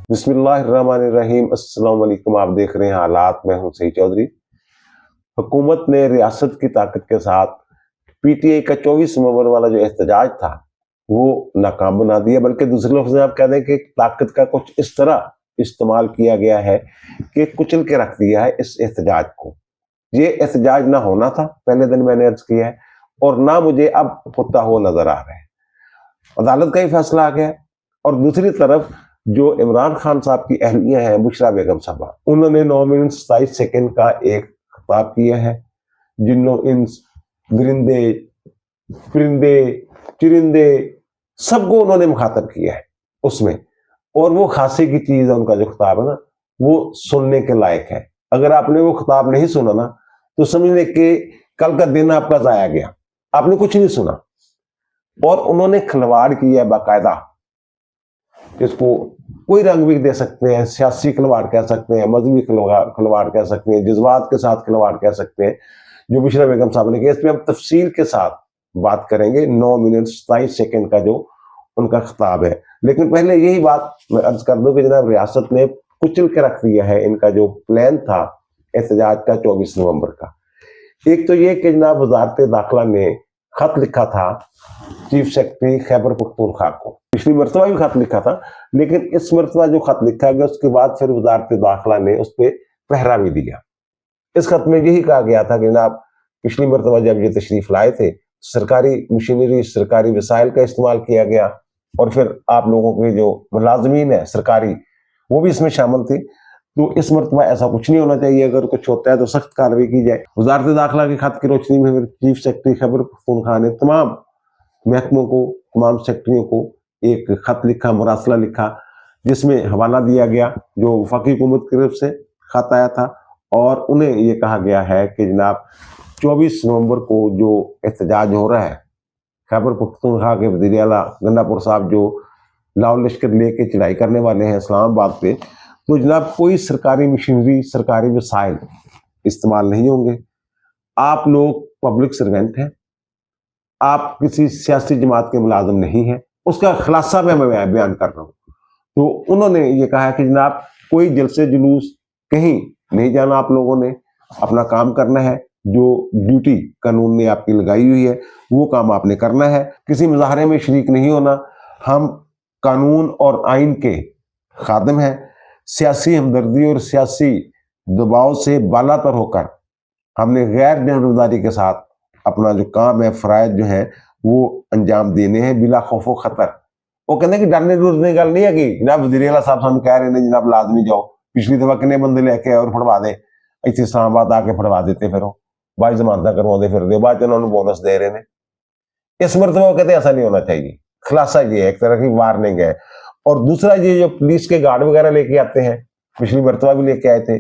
बिस्मिल्लाहिर्रहमानिर्रहीम। अस्सलाम वालेकुम। आप देख रहे हैं हालात। मैं हूं सईद चौधरी। हुकूमत ने रियासत की ताकत के साथ पीटीआई का 24 नवंबर वाला जो एहतजाज था वो नाकाम बना दिया, बल्कि दूसरे लफ्ज़ में आप कह दें कि ताकत का कुछ इस तरह इस्तेमाल किया गया है कि कुचल के रख दिया है इस एहतजाज को। ये एहतजाज ना होना था, पहले दिन मैंने अर्ज किया है, और ना मुझे अब होता हुआ नजर आ रहा है। अदालत का ही फैसला आ गया। और दूसरी तरफ जो इमरान खान साहब की अहलिया है बुशरा बेगम साहबा, उन्होंने 9 मिनट 27 सेकंड का एक खिताब किया है। जिन्नो इंस दरिंदे परिंदे चिरिंदे सबको उन्होंने मुखातब किया है उसमें। और वो खासे की चीज है, उनका जो खिताब है ना वो सुनने के लायक है। अगर आपने वो खिताब नहीं सुना ना तो समझ लें कि कल का दिन आपका जाया गया, आपने कुछ नहीं सुना। और उन्होंने खिलवाड़ किया है बाकायदा, इसको कोई रंग भी दे सकते हैं, सियासी खिलवाड़ कह सकते हैं, मजहबी खिलवाड़ कह सकते हैं, जज्बात के साथ खिलवाड़ कह सकते हैं, जो बुशरा बेगम साहब ने किया। इसमें हम तफसील के साथ बात करेंगे। 9 मिनट 27 सेकंड का जो उनका खिताब है। लेकिन पहले यही बात मैं अर्ज कर दूं कि जनाब रियासत ने कुचल के रख दिया है इनका जो प्लान था एहतजाज का 24 नवंबर का। एक तो ये कि जनाब वजारत दाखिला ने खत लिखा था चीफ सेक्रेटरी खैबर पख्तूनख्वा को। पिछली मरतबा भी खत लिखा था, लेकिन इस मरतबा जो खत लिखा गया उसके बाद फिर वजारत दाखिला ने उस पर पहरा भी दिया। इस खत में यही कहा गया था कि जनाब पिछली मरतबा जब ये तशरीफ लाए थे सरकारी मशीनरी सरकारी वसाइल का इस्तेमाल किया गया, और फिर आप लोगों के जो मुलाजमीन है सरकारी वो भी इसमें शामिल थे। तो इस मरतबा ऐसा कुछ नहीं होना चाहिए, अगर कुछ होता है तो सख्त कार्रवाई की जाए। वजारत दाखिला के खत की रोशनी में चीफ सेक्रेटरी खैबर पख्तूनख्वा ने तमाम महकमों को, तमाम सेक्रेटरियों को एक खत लिखा, मुरासला लिखा, जिसमें हवाला दिया गया जो वफाकी हुकूमत की तरफ से खत आया था। और उन्हें ये कहा गया है कि जनाब 24 नवंबर को जो एहतजाज हो रहा है, खैबर पख्तूनख्वा के वज़ीर आला गंडापुर साहब जो लाहौर लश्कर लेके चढ़ाई करने वाले हैं इस्लामाबाद पे, तो जनाब कोई सरकारी मशीनरी सरकारी वसाइल इस्तेमाल नहीं होंगे। आप लोग पब्लिक सर्वेंट हैं, आप किसी सियासी जमात के मुलाजिम नहीं है, उसका खुलासा मैं बयान कर रहा हूँ। तो उन्होंने ये कहा कि जनाब कोई जलसे जुलूस कहीं नहीं जाना, आप लोगों ने अपना काम करना है, जो ड्यूटी कानून ने आपकी लगाई हुई है वो काम आपने करना है, किसी मुजाहरे में शरीक नहीं होना। हम कानून और आइन के खादिम हैं, सियासी हमदर्दी और सियासी दबाव से बालातर होकर हमने गैर जानबदारी के साथ अपना जो काम है फराइज जो है वो अंजाम देने हैं बिला खौफो खतर। वो कहते हैं कि डरने डरने की गल नहीं है कि जनाब वज़ीर आला साहब सानू कह रहे हैं जनाब लाजमी जाओ, पिछली दफा कितने बंदे लेके आए और फड़वा दे, इतने इस्लामाबाद आके फड़वा देते, फिर बाई जमानत करवाते फिर बाद उन्होंने बोनस दे रहे हैं। इस मरतबा कहते ऐसा नहीं होना चाहिए। खुलासा ये है, एक तरह की वार्निंग है। और दूसरा ये जो पुलिस के गार्ड वगैरह लेके आते हैं, पिछली मरतबा भी लेके आए थे,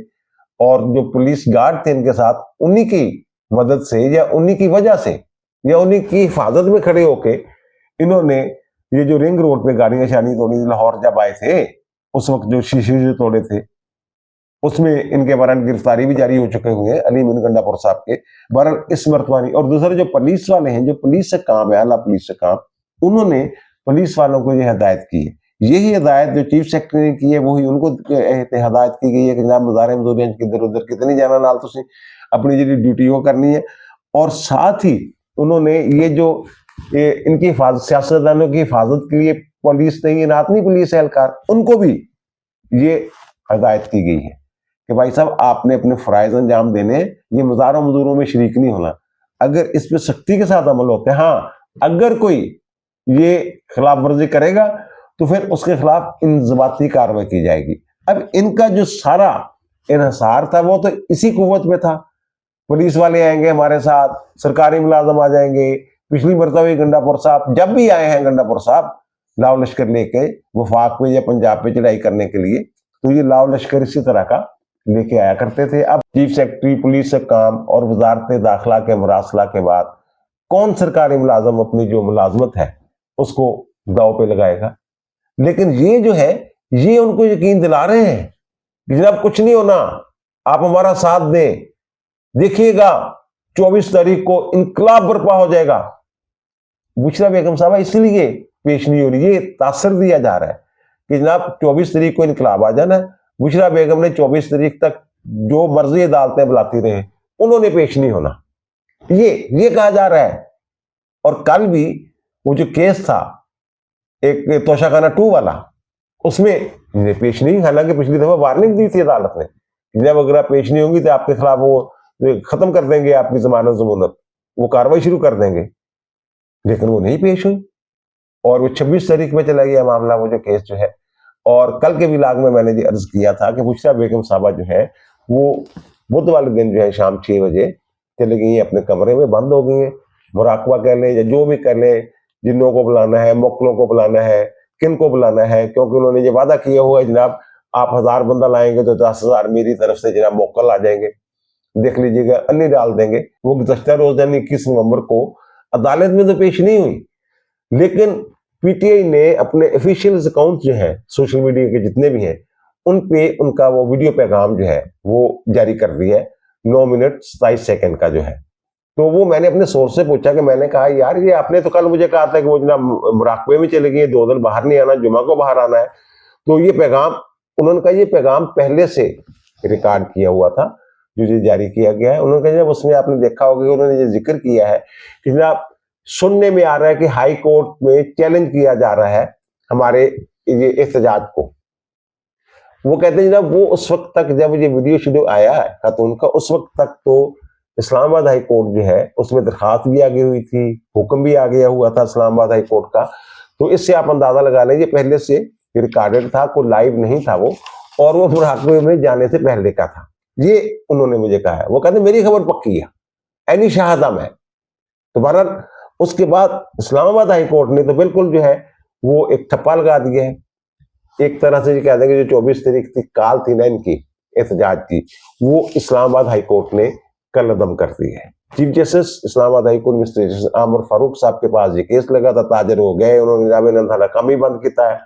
और जो पुलिस गार्ड थे इनके साथ उन्हीं की मदद से या उन्हीं की वजह से या उन्हीं की हिफाजत में खड़े होके इन्होंने ये जो रिंग रोड पे गाड़ियां शानी तोड़ी, लाहौर जब आए थे उस वक्त जो शीशे जो तोड़े थे उसमें इनके वारंट गिरफ्तारी भी जारी हो चुके हुए हैं अली मीन गंडापुर साहब के वारंट इस मरतबा नहीं। और दूसरे जो पुलिस वाले हैं, जो पुलिस से काम है, आला पुलिस से काम, उन्होंने पुलिस वालों को ये हदायत की है। यही हदायत जो चीफ सेक्रेटरी ने की है वही उनको हदायत की गई है कि जनाब मुजाहरे मजदूरियां इधर उधर कितनी जाना नाल तुसी अपनी जी ड्यूटी वो करनी है। और साथ ही उन्होंने ये जो इनकी हिफाजत, सियासतदानों की हिफाजत के लिए पुलिस तैनात नहीं, पुलिस एहलकार, उनको भी ये हदायत की गई है कि भाई साहब आपने अपने फराइज अंजाम देने, ये मुजाहरों मजदूरों में शरीक नहीं होना। अगर इस पर सख्ती के साथ अमल होते हैं, हाँ अगर कोई ये खिलाफ वर्जी करेगा तो फिर उसके खिलाफ इंजबाती कार्रवाई की जाएगी। अब इनका जो सारा इन्हिसार था वो तो इसी कुव्वत में था, पुलिस वाले आएंगे हमारे साथ, सरकारी मुलाजम आ जाएंगे। पिछली मरतबा गंडापुर साहब जब भी आए हैं, गंडापुर साहब लाहौर लश्कर लेके वफाक पे या पंजाब पे चढ़ाई करने के लिए, तो ये लाहौर लश्कर इसी तरह का लेके आया करते थे। अब चीफ सेक्रेटरी पुलिस से काम और वजारत दाखिला के मुरासला के बाद कौन सरकारी मुलाजम अपनी जो मुलाजमत है उसको दाव पे लगाएगा? लेकिन ये जो है ये उनको यकीन दिला रहे हैं कि जनाब कुछ नहीं होना, आप हमारा साथ दें, देखिएगा 24 तारीख को इनकलाब बर्पा हो जाएगा। बुशरा बेगम साहब इसलिए पेश नहीं हो रही, ये तासर दिया जा रहा है کہ जनाब 24 तारीख को इनकलाब आ जाना है। बुशरा बेगम ने 24 तारीख तक जो मर्जी अदालतें बुलाती रहे, उन्होंने पेश नहीं होना, ये कहा जा रहा है। और कल भी वो जो केस था एक तोशाखाना 2 वाला, उसमें इन्हें पेश नहीं, हालांकि पिछली दफा वार्निंग दी थी अदालत ने, जब अगर आप पेश नहीं होंगी तो आपके खिलाफ वो खत्म कर देंगे आपकी जमानत जमानत, वो कार्रवाई शुरू कर देंगे। लेकिन वो नहीं पेश हुई और वो 26 तारीख में चला गया मामला, वो जो केस जो है। और कल के व्लॉग में मैंने जो अर्ज किया था कि बुशरा बेगम साहबा जो है वो बुध वाले दिन जो है शाम 6 बजे चले गई अपने कमरे में, बंद हो गई है। मुराकबा कर ले या जो भी कर ले, जिन्नों को बुलाना है, मोक्लों को बुलाना है, किन को बुलाना है, क्योंकि उन्होंने ये वादा किया हुआ है जनाब आप 1000 बंदा लाएंगे तो 10,000 मेरी तरफ से जनाब मोक्ल आ जाएंगे, देख लीजिएगा, अन्नी डाल देंगे। वो गुज़श्ता रोज यानी 21 नवंबर को अदालत में तो पेश नहीं हुई, लेकिन पीटीआई ने अपने ऑफिशियल अकाउंट जो है सोशल मीडिया के जितने भी हैं उन पे उनका वो वीडियो पैगाम जो है वो जारी कर दिया है 9 मिनट 27 सेकंड का जो है। तो वो मैंने अपने सोर्स से पूछा कि मैंने कहा यार ये आपने तो कल मुझे कहा था कि वो जनाब मुराकबे में चले गए, 2 दिन बाहर नहीं आना, जुमा को बाहर आना है। तो ये पैगाम, उन्होंने कहा ये पैगाम पहले से रिकॉर्ड किया हुआ था जो ये जारी किया गया है। उन्होंने कहा उसमें आपने देखा होगा कि उन्होंने ये जिक्र किया है कि जनाब सुनने में आ रहा है कि हाई कोर्ट में चैलेंज किया जा रहा है हमारे ये एहतजाज को। वो कहते हैं जनाब वो उस वक्त तक जब ये वीडियो शेड्यूल आया है खातून का, उस वक्त तक तो इस्लामाबाद हाई कोर्ट जो है उसमें दरखास्त भी आ गई हुई थी, हुक्म भी आ गया हुआ था इस्लामाबाद हाई कोर्ट का। तो इससे आप अंदाजा लगा लें ये पहले से रिकॉर्डेड था, कोई लाइव नहीं था वो, और वो मुराकबे में जाने से पहले का था। ये उन्होंने मुझे कहा है। वो कहते मेरी खबर पक्की है, ऐनी शाहदम है। तो बहरहाल उसके बाद इस्लामाबाद हाई कोर्ट ने तो बिल्कुल जो है वो एक ठप्पा लगा दिया है। एक तरह से कह देंगे जो 24 तारीख की काल थी ना इनकी एहतजाज की, वो इस्लामाबाद हाई कोर्ट ने कल अदम कर दी है। Chief justice Islamabad high court mister justice आमर फारूक साहब के पास ये केस लगा था, ताजर हो गए, उन्होंने जनाब सारा काम ही बंद किया है,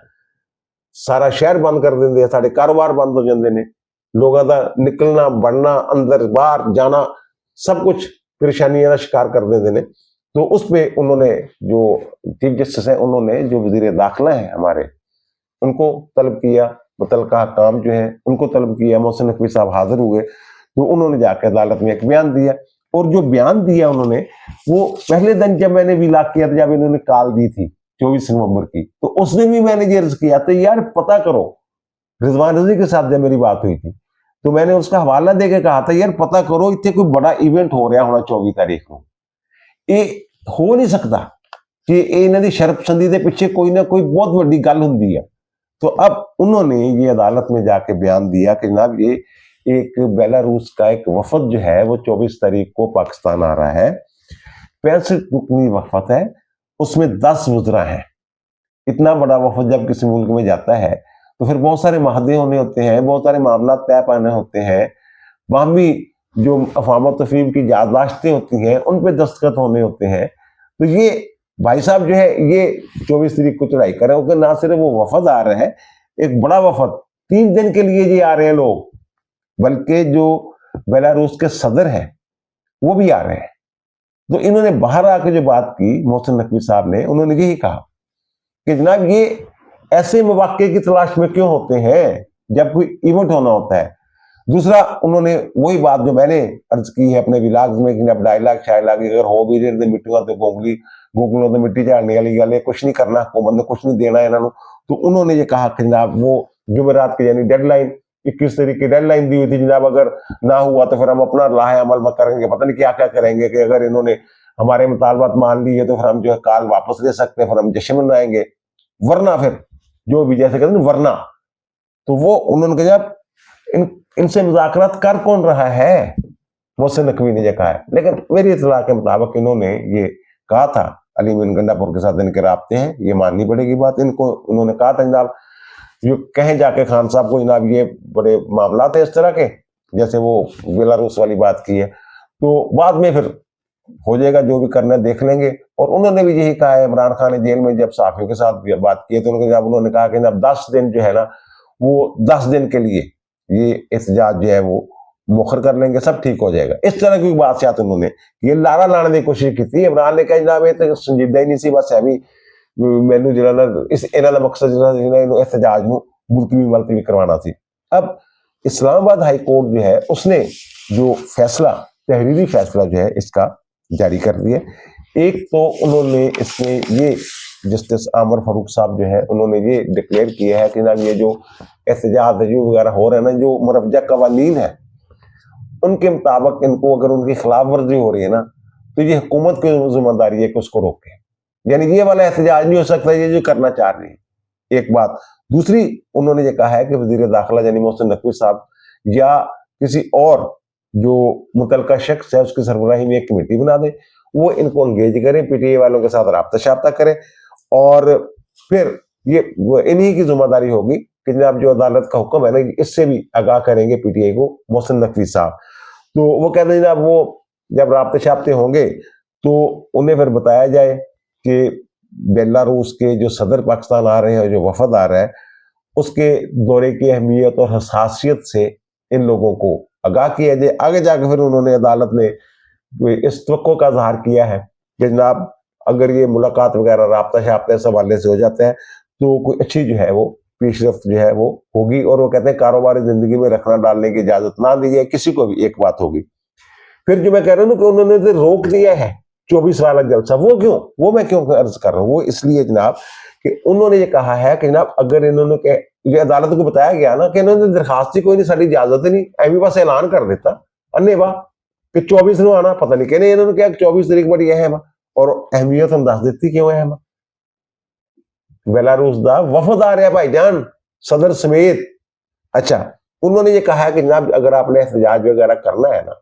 सारा शहर बंद कर देंगे, सारे कारोबार बंद हो जाते हैं, लोगों का निकलना बढ़ना, अंदर बाहर जाना, सब कुछ परेशानियों का शिकार कर देते हैं। तो उस पे उन्होंने जो चीफ जस्टिस है उन्होंने जो वजीर दाखिला है हमारे उनको तलब किया, मुतलका काम जो है उनको तलब किया। मोहसिन नकवी साहब हाजिर हुए तो उन्होंने जाकर अदालत में एक बयान दिया, और जो बयान दिया उन्होंने वो पहले दिन जब मैंने व्लॉग किया था, जब इन्होंने कॉल दी थी 24 नवंबर की, तो उस दिन भी मैंने ये अर्ज किया था यार पता करो, रिजवान रजी के साथ जब मेरी बात हुई थी तो मैंने उसका हवाला देके कहा था यार पता करो इतने कोई बड़ा इवेंट हो रहा होना 24 तारीख को, ये हो नहीं सकता कि इन्हों की शर्पसंदी के पीछे कोई ना कोई बहुत बड़ी गल होंगी है। तो अब उन्होंने ये अदालत में जाके बयान दिया कि जनाब ये एक बेलारूस का एक वफद जो है वो 24 तारीख को पाकिस्तान आ रहा है, 65 रुकनी वफद है, उसमें 10 वज़रा हैं। इतना बड़ा वफद जब किसी मुल्क में जाता है तो फिर बहुत सारे माहदे होने होते हैं, बहुत सारे मामला तय पाने होते हैं, वहां भी जो अफवाम तफहीम की याददाश्तें होती हैं उन पे दस्तखत होने होते हैं। तो ये भाई साहब जो है ये 24 तारीख को चढ़ाई कर रहे हैं, ना सिर्फ वो वफद आ रहे हैं, एक बड़ा वफद 3 दिन के लिए ये आ रहे हैं लोग, बल्कि जो बेलारूस के सदर हैं वो भी आ रहे हैं। तो इन्होंने बाहर आकर जो बात की मोहसिन नकवी साहब ने, उन्होंने यही कहा कि जनाब ये ऐसे मौके की तलाश में क्यों होते हैं जब कोई इवेंट होना होता है। दूसरा उन्होंने वही बात जो मैंने अर्ज की है अपने विलाग्स में कि जब डायलॉग शायलाग अगर हो भी रहे मिट्टियों तो गोगलों तो मिट्टी झाड़ने वाली गल है, कुछ नहीं करना हुकूमत ने, कुछ नहीं देना इन्होंने। तो उन्होंने ये कहा कि जनाब वो जुमेरात की यानी डेडलाइन 21 तारीख की डेडलाइन दी हुई थी, जनाब अगर ना हुआ तो फिर हम अपना लाहे अमल में करेंगे, पता नहीं क्या क्या करेंगे, कि अगर इन्होंने हमारे मुतालबात मान लिए तो फिर हम जो है काल वापस ले सकते हैं, फिर हम जश्न मनाएंगे, वरना फिर जो भी जैसे कहते हैं वरना। तो वो उन्होंने कहा इनसे मुज़ाकरात कर कौन रहा है, मोहसिन नकवी ने ये कहा है। लेकिन मेरी इत्तला के मुताबिक इन्होंने ये कहा था अली मीन गंडापुर के साथ इनके राब्ते हैं, ये माननी पड़ेगी बात इनको। उन्होंने कहा था जनाब जो कहें जाके खान साहब को जनाब ये बड़े मामला थे इस तरह के, जैसे वो बेलारूस वाली बात की है, तो बाद में फिर हो जाएगा, जो भी करना है देख लेंगे। और उन्होंने भी यही कहा है, इमरान खान ने जेल में जब सहाफियों के साथ बात की है तो उन्होंने कहा कि जब 10 दिन जो है ना वो 10 दिन के लिए ये एहतजाज जो है वो मुखर कर लेंगे, सब ठीक हो जाएगा। इस तरह की बात शायद उन्होंने ये लारा लाने की कोशिश की थी। इमरान ने कहा जनाब ये तो संजीदा ही नहीं सी, बस है भी ਮੈਨੂੰ ਜਿਹੜਾ ਨਾ ਇਸ ਇਹਨਾਂ ਦਾ ਮਕਸਦ ਜਿਹੜਾ ਇਹਨੂੰ एहतजाज ਨੂੰ मुलतवी करवाना थी। अब इस्लामाबाद हाई कोर्ट जो है उसने जो फैसला, तहरीरी फैसला जो है इसका जारी कर दिया। एक तो उन्होंने इसमें ये जस्टिस आमर फारूक साहब जो है उन्होंने ये डिक्लेयर किया है कि ना ये जो एहतजाज वगैरह हो रहा है ना, जो मुरवजा कवानीन है उनके मुताबिक इनको अगर उनकी खिलाफ वर्जी हो रही है ना तो ये हुकूमत की जिम्मेदारी है कि उसको रोके। यानी ये वाला एहतजाज नहीं हो सकता ये जो करना चाह रहे हैं, एक बात। दूसरी उन्होंने ये कहा है कि वजीर दाखिला यानी मोहसिन नकवी साहब या किसी और जो मुतलका शख्स है उसकी सरबराही में एक कमेटी बना दे, वो इनको अंगेज करें, पीटीए वालों के साथ राब्ता शाब्ता करें और फिर ये इन्हीं की जिम्मेदारी होगी कि जनाब जो अदालत का हुक्म है ना इससे भी आगाह करेंगे पीटीआई को मोहसिन नकवी साहब। तो वो कहते हैं जनाब वो जब राब्ते शाब्ते होंगे तो उन्हें फिर बताया जाए कि बेलारूस के जो सदर पाकिस्तान आ रहे हैं, जो वफद आ रहा है, उसके दौरे की अहमियत और हसासियत से इन लोगों को आगाह किया जाए। आगे जाकर फिर उन्होंने अदालत ने इस तवक्को का इज़हार किया है कि जनाब अगर ये मुलाकात वगैरह राब्ता शाब्ता इस हवाले से हो जाता है तो कोई अच्छी जो है वो पेशरफ्त जो है वो होगी। और वो कहते हैं कारोबारी जिंदगी में रखना डालने की इजाजत ना दी जाए किसी को भी, एक बात होगी। फिर जो मैं कह रहा हूँ कि उन्होंने तो रोक दिया है 24 वाला जलसा, वो क्यों, वो मैं क्यों अर्ज कर रहा हूँ, वो इसलिए जनाब कि उन्होंने ये कहा है कि जनाब अगर इन्होंने ये अदालत को बताया गया ना कि इन्होंने दरखास्त ही कोई नहीं, सारी इजाजत ही नहीं, एमी बस ऐलान कर देता अन्य वाह कि 24 ਨੂੰ आना, पता नहीं कहने इन्होंने क्या 24 तारीख बड़ी अहम है और अहमियत हम दस देती क्यों अहम। बेलारूस दा वफद आ रहा भाईजान सदर समेत। अच्छा, उन्होंने ये कहा है कि जनाब अगर आपने एहतजाज वगैरह करना है ना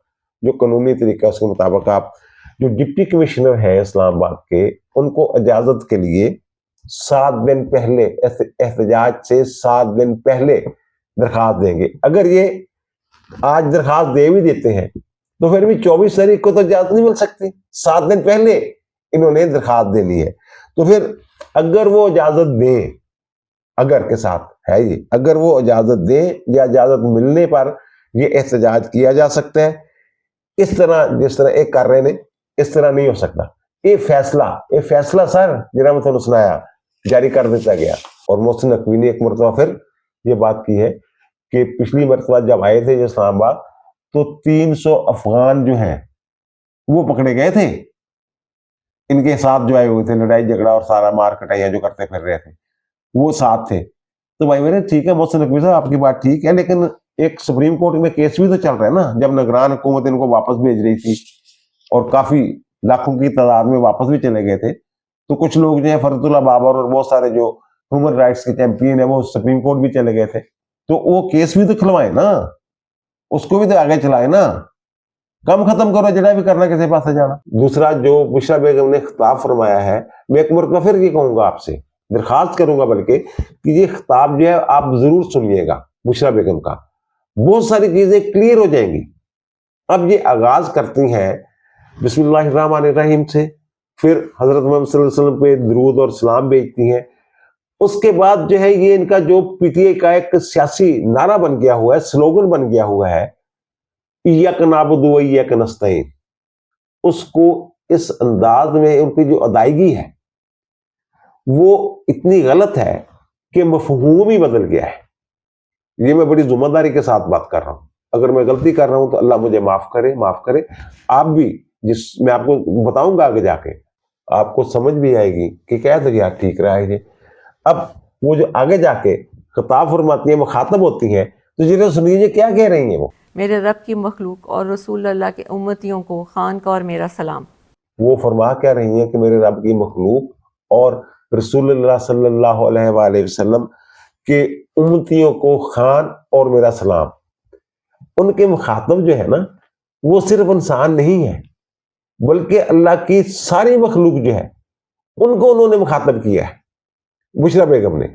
जो कानूनी तरीका उसके मुताबिक आप जो डिप्टी कमिश्नर है इस्लामाबाद के उनको इजाजत के लिए 7 दिन पहले, एहतजाज से 7 दिन पहले दरखास्त देंगे। अगर ये आज दरखास्त दे भी देते हैं तो फिर भी 24 तारीख को तो इजाजत नहीं मिल सकती, 7 दिन पहले इन्होंने दरखास्त देनी है। तो फिर अगर वो इजाजत दें, अगर के साथ है ये, अगर वो इजाजत दें या इजाजत मिलने पर ये एहतजाज किया जा सकता है। इस तरह जिस तरह एक कर रहे ने इस तरह नहीं हो सकता। ये फैसला सर जिन्हें मैं थोड़ा सुनाया जारी कर दिया गया। और मोहसिन नकवी ने एक मरतबा फिर ये बात की है कि पिछली मरतबा जब आए थे इस्लामाबाद तो 300 अफगान जो हैं वो पकड़े गए थे, इनके साथ जो आए हुए थे, लड़ाई झगड़ा और सारा मार कटाइयां जो करते फिर रहे थे वो साथ थे। तो भाई मेरे ठीक है मोहसिन नकवी साहब आपकी बात ठीक है, लेकिन एक सुप्रीम कोर्ट में केस भी तो चल रहा है ना, जब निगरान हुकूमत इनको वापस भेज रही थी और काफी लाखों की तादाद में वापस भी चले गए थे, तो कुछ लोग जो है फरतुल्ला बाबर और बहुत सारे जो ह्यूमन राइट्स के चैंपियन है वो सुप्रीम कोर्ट भी चले गए थे, तो वो केस भी तो खुलवाए ना, उसको भी तो आगे चलाए ना, कम खत्म करो जरा भी करना किसी पास जाना। दूसरा जो बुशरा बेगम ने खिताब फरमाया है, मैं एक मरतबा फिर ये कहूंगा आपसे, दरखास्त करूंगा बल्कि कि ये खिताब जो है आप जरूर सुनिएगा बुशरा बेगम का, बहुत सारी चीजें क्लियर हो जाएंगी। अब ये आगाज करती हैं बिस्मिल्लाहिर्रहमानिर्रहीम से, फिर हजरत मोहम्मद सल्लल्लाहु अलैहि वसल्लम पे दरूद और सलाम भेजती हैं। उसके बाद जो है ये इनका जो पीटीआई का एक सियासी नारा बन गया हुआ है, स्लोगन बन गया हुआ है, इय्याक नअबुदु व इय्याक नस्तईन, उसको इस अंदाज में उनकी जो अदायगी है वो इतनी गलत है कि मफहूम ही बदल गया है। ये मैं बड़ी जिम्मेदारी के साथ बात कर रहा हूं, अगर मैं गलती कर रहा हूं तो अल्लाह मुझे माफ करे। आप भी, जिस मैं आपको बताऊंगा आगे जाके आपको समझ भी आएगी कि क्या तो यार ठीक रहा है ये। अब वो जो आगे जाके खिताब फरमाती है, मुखातब होती हैं, तो जिन्हें सुनिए क्या कह रही हैं वो। मेरे रब की मखलूक और रसूल अल्लाह के उम्मतियों को खान का और मेरा सलाम। वो फरमा क्या रही हैं कि मेरे रब की मखलूक और रसूलुल्लाह सल्लल्लाहु अलैहि वसल्लम के उम्मतियों को खान और मेरा सलाम। उनके मुखातब जो है ना वो सिर्फ इंसान नहीं है बल्कि अल्लाह की सारी मखलूक जो है उनको उन्होंने मुखातब किया है बुशरा बेगम ने।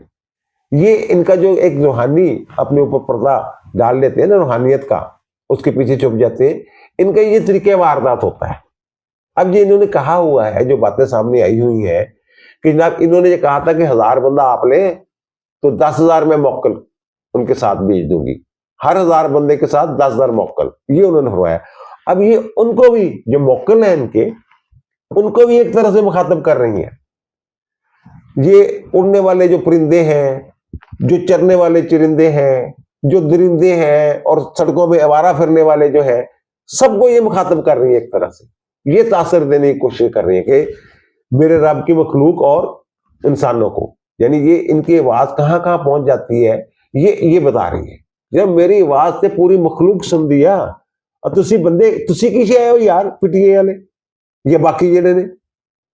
ये इनका जो एक रूहानी अपने ऊपर पर्दा डाल लेते हैं ना रूहानियत का, उसके पीछे छुप जाते हैं, इनका ये तरीके वारदात होता है। अब ये इन्होंने कहा हुआ है, जो बातें सामने आई हुई है कि जनाब इन्होंने ये कहा था कि 1000 बंदा आप ले तो 10,000 में मौक्कल उनके साथ भेज दूंगी, हर 1000 बंदे के साथ 10,000 मौक्कल, ये उन्होंने फरमाया। अब ये उनको भी जो मौक्कल है इनके, उनको भी एक तरह से मुखातब कर रही है। یہ اڑنے والے جو پرندے ہیں، جو چرنے والے چرندے ہیں، جو درندے ہیں، اور سڑکوں میں آوارہ پھرنے والے جو ہیں، سب کو یہ مخاطب کر رہی ہے ایک طرح سے، یہ تاثر دینے کی کوشش کر رہی ہے کہ میرے رب کی مخلوق اور انسانوں کو، یعنی یہ ان کی آواز کہاں کہاں پہنچ جاتی ہے یہ بتا رہی ہے. جب میری آواز سے پوری مخلوق سن دیا، اور تسی بندے تسی کی شے ہو یار پی ٹی اے والے یا باقی جڑے نے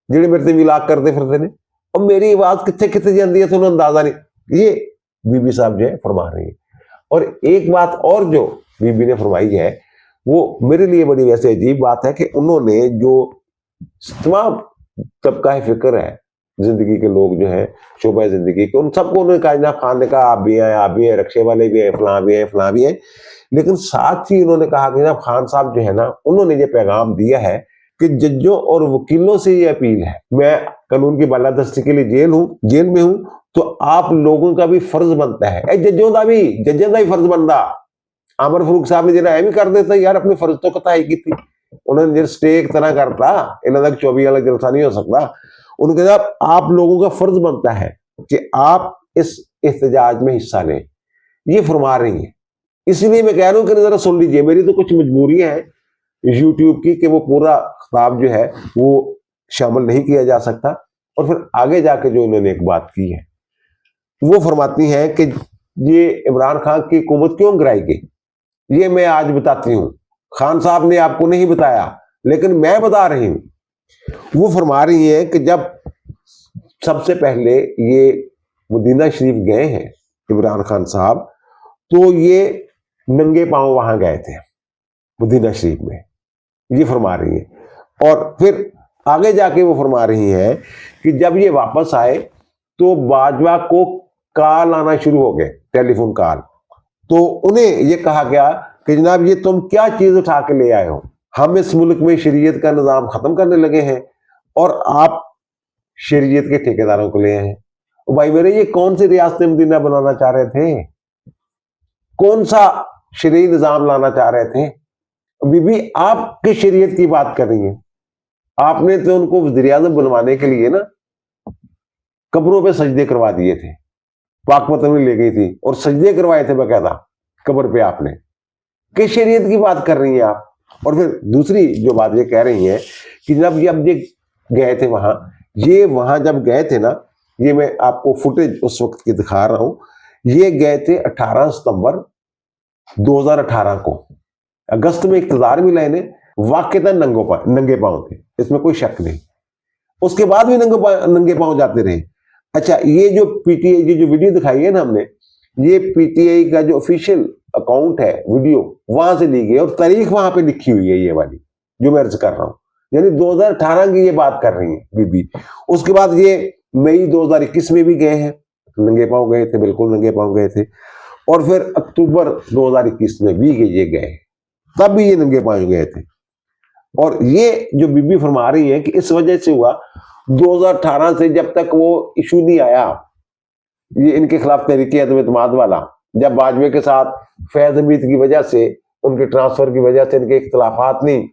جڑے میرے تے ولاگ کرتے پھرتے نے، اور میری آواز کتنے کتنے جاندی ہے تو انہیں اندازہ نہیں. یہ بی بی صاحب جو ہے فرما رہی ہیں. اور ایک بات اور جو بی بی نے فرمائی ہے وہ میرے لیے بڑی ویسے عجیب بات ہے کہ انہوں نے جو تمام طبقہ فکر ہے زندگی کے لوگ جو ہیں شعبہ زندگی کے، ان سب کو انہوں نے کہا، جناب خان نے کہا آپ بھی ہیں، رکشے والے بھی ہیں، فلاں بھی ہیں، فلاں بھی ہیں، لیکن ساتھ ہی انہوں نے کہا کہ جناب خان صاحب جو ہے نا، انہوں نے یہ پیغام دیا ہے کہ ججوں اور وکیلوں سے یہ اپیل ہے، میں قانون کی بالادستی کے لیے جیل میں ہوں، تو آپ لوگوں کا بھی فرض بنتا ہے، ججوں کا بھی فرض بنتا. عامر فاروق صاحب نے جنہیں ایویں کر دیتا یار، اپنی فرض تو قطعی کی تھی، انہوں نے سٹے ایک طرح کرتا، انہوں تک 24 والا جلسہ نہیں ہو سکتا. انہوں نے کہا آپ لوگوں کا فرض بنتا ہے کہ آپ اس احتجاج میں حصہ لیں. یہ فرما رہی ہیں. اس لیے میں کہہ رہا ہوں کہ ذرا سن لیجئے، میری تو کچھ مجبوریاں ہیں یوٹیوب کی کہ وہ پورا خطاب جو ہے وہ شامل نہیں کیا جا سکتا. اور پھر آگے جا کے جو انہوں نے ایک بات کی ہے وہ فرماتی ہیں کہ یہ عمران خان کی حکومت کیوں گرائی گئی، یہ میں آج بتاتی ہوں. خان صاحب نے آپ کو نہیں بتایا لیکن میں بتا رہی ہوں. وہ فرما رہی ہیں کہ جب سب سے پہلے یہ مدینہ شریف گئے ہیں عمران خان صاحب، تو یہ ننگے پاؤں وہاں گئے تھے مدینہ شریف میں، یہ فرما رہی ہیں. اور پھر آگے جا کے وہ فرما رہی ہیں کہ جب یہ واپس آئے تو باجوہ کو کال آنا شروع ہو گئے، ٹیلی فون کال. تو انہیں یہ کہا گیا کہ جناب یہ تم کیا چیز اٹھا کے لے آئے ہو، ہم اس ملک میں شریعت کا نظام ختم کرنے لگے ہیں اور آپ شریعت کے ٹھیکیداروں کو لے آئے ہیں. بھائی میرے یہ کون سی ریاست مدینہ بنانا چاہ رہے تھے، کون سا شرعی نظام لانا چاہ رہے تھے؟ بی بی آپ کی شریعت کی بات کر رہی ہیں. آپ نے تو ان کو وزیر اعظم بنوانے کے لیے نا قبروں پہ سجدے کروا دیے تھے، پاک متن میں لے گئی تھی اور سجدے کروائے تھے باقاعدہ قبر پہ. آپ نے کس شریعت کی بات کر رہی ہیں آپ؟ اور پھر دوسری جو بات یہ کہہ رہی ہیں کہ جب یہ گئے تھے وہاں جب گئے تھے نا، یہ میں آپ کو فوٹیج اس وقت کی دکھا رہا ہوں، یہ گئے تھے 18 ستمبر 2018 کو. اگست میں اقتدار ملا انہیں، واقعتاً ننگے پاؤں تھے، اس میں کوئی شک نہیں. اس کے بعد بھی ننگے پاؤں جاتے رہے. اچھا یہ جو پی ٹی آئی جو ویڈیو دکھائی ہے نا ہم نے، یہ پی ٹی آئی کا جو آفیشیل اکاؤنٹ ہے ویڈیو وہاں سے لی گئی اور تاریخ وہاں پہ لکھی ہوئی ہے یہ والی جو میں عرض کر رہا ہوں، یعنی 2018 کی یہ بات کر رہی ہیں بی بی. اس کے بعد یہ مئی 2021 میں بھی گئے ہیں، ننگے پاؤں گئے تھے، بالکل ننگے پاؤں گئے تھے. اور پھر اکتوبر 2021 میں بھی یہ گئے، تب بھی یہ ننگے پاؤں گئے تھے. اور یہ جو بی بی فرما رہی ہیں کہ اس وجہ سے ہوا 2018 سے جب تک وہ ایشو نہیں آیا یہ ان کے خلاف تحریک عدم اعتماد والا، جب باجوہ کے ساتھ فیض حمید کی وجہ سے، ان کے ٹرانسفر کی وجہ سے ان کے اختلافات نہیں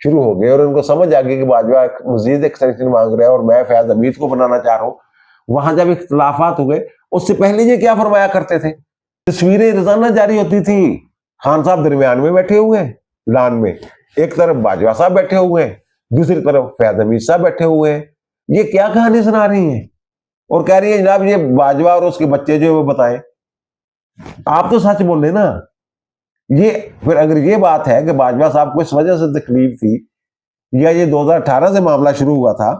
شروع ہو گئے اور ان کو سمجھ آ گئی کہ باجوہ مزید ایکسٹینشن مانگ رہے ہیں اور میں فیض حمید کو بنانا چاہ رہا ہوں. وہاں جب اختلافات ہو گئے، اس سے پہلے یہ کیا فرمایا کرتے تھے، تصویریں روزانہ جاری ہوتی تھیں، خان صاحب درمیان میں بیٹھے ہوئے ہیں لان میں، ایک طرف باجوہ صاحب بیٹھے ہوئے ہیں، دوسری طرف فیض حمید صاحب بیٹھے ہوئے ہیں. یہ کیا کہانی سنا رہی ہیں اور کہہ رہی ہیں جناب یہ باجوہ اور اس کے بچے جو وہ بتائیں. آپ تو سچ بول رہے نا. یہ پھر اگر یہ بات ہے کہ باجوہ صاحب کو اس وجہ سے تکلیف تھی یا یہ 2018 سے معاملہ شروع ہوا تھا،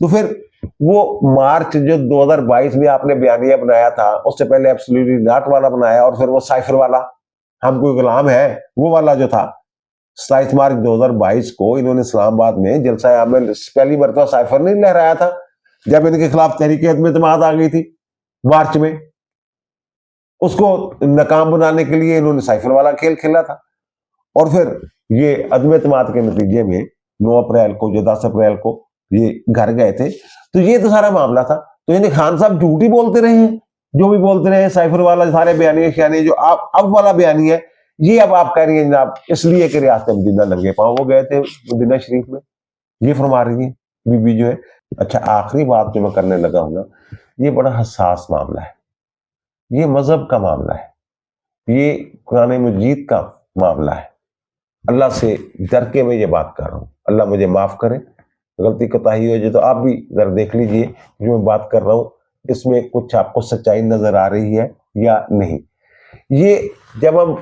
تو پھر وہ مارچ جو 2022 میں آپ نے بیانیہ بنایا تھا، اس سے پہلے ایبسلیوٹلی ناٹ والا بنایا اور پھر وہ سائفر والا ہم کوئی غلام ہے وہ والا جو تھا، 27 مارچ 2022 کو انہوں نے اسلام آباد میں جلسہ عام میں پہلی مرتبہ سائفر نہیں لہرایا تھا جب ان کے خلاف تحریک عدم اعتماد آ گئی تھی مارچ میں. اس کو ناکام بنانے کے لیے انہوں نے سائفر والا کھیل کھیلا تھا. اور پھر یہ عدم اعتماد کے نتیجے میں 9 اپریل کو جو 10 اپریل کو یہ گھر گئے تھے، تو یہ تو سارا معاملہ تھا. تو یعنی خان صاحب جھوٹ ہی بولتے رہے ہیں، جو بھی بولتے رہے ہیں، سائفر والا سارے بیانیے شیانے جو اب والا بیانیہ ہے، یہ اب آپ کہہ رہی ہیں جناب اس لیے کہ ریاست مدینہ ننگے پاؤں وہ گئے تھے مدینہ شریف میں. یہ فرما رہی ہیں بی بی جو ہے. اچھا آخری بات جو میں کرنے لگا ہوں نا، یہ بڑا حساس معاملہ ہے، یہ مذہب کا معاملہ ہے، یہ قرآن مجید کا معاملہ ہے۔ اللہ سے ڈر کے میں یہ بات کر رہا ہوں، اللہ مجھے معاف کرے، غلطی کوتاہی ہو جائے تو آپ بھی ذرا دیکھ لیجئے جو میں بات کر رہا ہوں اس میں کچھ آپ کو سچائی نظر آ رہی ہے یا نہیں۔ یہ جب ہم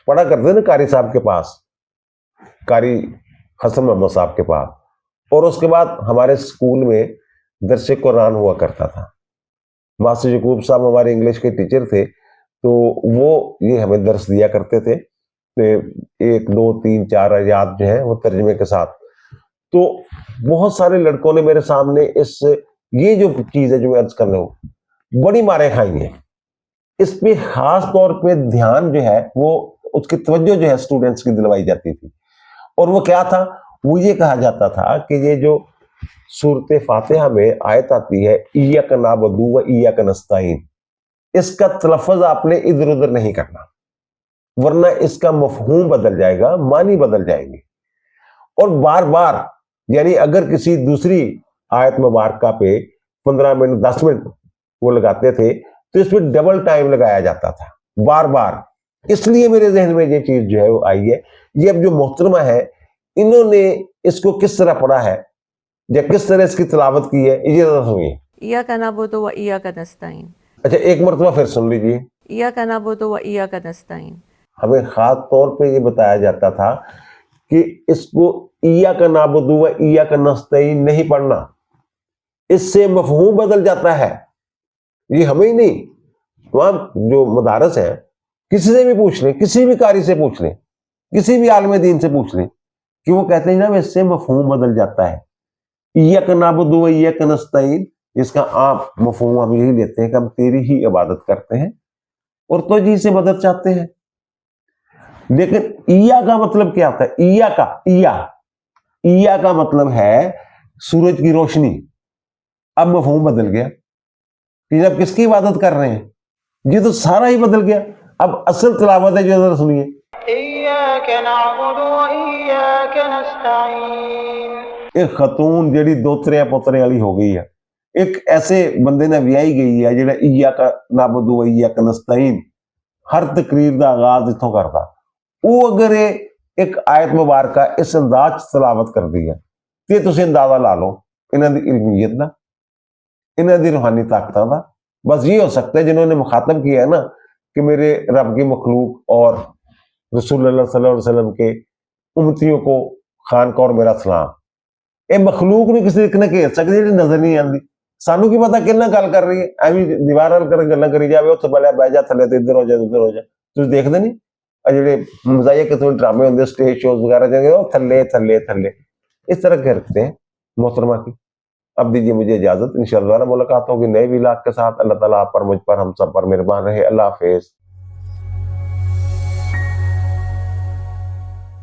پڑھا کرتے ہیں نا قاری صاحب کے پاس، قاری حسن محمد صاحب کے پاس، اور اس کے بعد ہمارے اسکول میں درس قرآن ہوا کرتا تھا، ماسٹر یعقوب صاحب ہمارے انگلش کے ٹیچر تھے، تو وہ یہ ہمیں درس دیا کرتے تھے، 1 2 3 4 آیات جو ہیں وہ ترجمے کے ساتھ۔ تو بہت سارے لڑکوں نے میرے سامنے یہ جو چیز ہے جو میں عرض کر رہا ہوں، بڑی ماریں کھائی ہیں۔ اس پہ خاص طور پہ دھیان جو ہے وہ اس کی توجہ جو ہے اسٹوڈنٹس کی دلوائی جاتی تھی، اور وہ کیا تھا، وہ یہ کہا جاتا تھا کہ یہ جو سورۃ فاتحہ میں آیت آتی ہے ایاک نعبد و ایاک نستعین، اس کا تلفظ آپ نے ادھر ادھر نہیں کرنا، ورنہ اس کا مفہوم بدل جائے گا، معنی بدل جائیں گے۔ اور بار بار، یعنی اگر کسی دوسری آیت مبارکہ پہ 15 منٹ 10 منٹ وہ لگاتے تھے تو اس پہ ڈبل ٹائم لگایا جاتا تھا بار بار۔ اس لیے میرے ذہن میں یہ چیز جو ہے وہ آئی ہے۔ یہ اب جو محترمہ ہے انہوں نے اس کو کس طرح پڑھا ہے یا کس طرح اس کی تلاوت کی ہے، یہ ذرا سنیے۔ ایاک نعبد و ایاک نستعین، اچھا ایک مرتبہ پھر سن لیجیے۔ ایاک نعبد و ایاک نستعین۔ ہمیں خاص طور پہ یہ بتایا جاتا تھا کہ اس کو ایاک نعبد و ایاک نستعین نہیں پڑھنا، اس سے مفہوم بدل جاتا ہے۔ یہ ہمیں ہی نہیں، وہاں جو مدارس ہیں کسی سے بھی پوچھ لیں، کسی بھی قاری سے پوچھ لیں، کسی بھی عالم دین سے پوچھ لیں کہ وہ کہتے ہیں جناب اس سے مفہوم بدل جاتا ہے۔ ایاک نعبد و ایاک نستعین، اس کا عام مفہوم ہم یہی لیتے ہیں کہ ہم تیری ہی عبادت کرتے ہیں اور تجھی سے مدد چاہتے ہیں۔ لیکن ایا کا مطلب کیا ہوتا ہے؟ ایا کا مطلب ہے سورج کی روشنی۔ اب مفہوم بدل گیا کہ جب کس کی عبادت کر رہے ہیں، یہ تو سارا ہی بدل گیا۔ اب اصل تلاوت ہے جو ذرا سنیے۔ ایاک نعبد و ایاک نستعین۔ ایک خاتون جڑی دوترے پوترے والی ہو گئی ہے، ایک ایسے بندے نے ویائی گئی ہے جڑا ایاک نعبد و ایاک نستعین ہر تقریر دا آغاز اتوں کرتا، وہ اگر ایک آیت مبارکہ اس انداز تلاوت کر دی ہے تو تسی اندازہ لا لو انہاں دی علمیت دا، انہاں دی روحانی طاقتاں دا۔ بس یہ ہو سکتا ہے جنہوں نے مخاطب کیا ہے نا کہ میرے رب کی مخلوق اور رسول اللہ صلی اللہ علیہ وسلم کے امتیوں کو خانقاہ اور میرا سلام، اے مخلوق نے کسی نے گھیر سکتی جی نظر نہیں آتی، سانو کی پتا کہنا گل کر رہی ہے، ایویں دیوار وال کر گلاں کری جاوے، اتوں پہلے بہ جا تھلے تے ادھر ہو جا ادھر ہو جا۔ تسی دیکھدے نہیں جڑے مزاحیہ قسم ڈرامے ہوندے سٹیج شوز وغیرہ جگہ وہ تھلے تھلے تھلے اس طرح کے رکھتے ہیں محترمہ کی۔ اب دیجیے مجھے اجازت، انشاءاللہ ملاقات ہوگی نئے ویلاگ کے ساتھ۔ اللہ تعالیٰ آپ پر، مجھ پر، ہم سب پر مہربان رہے۔ اللہ حافظ۔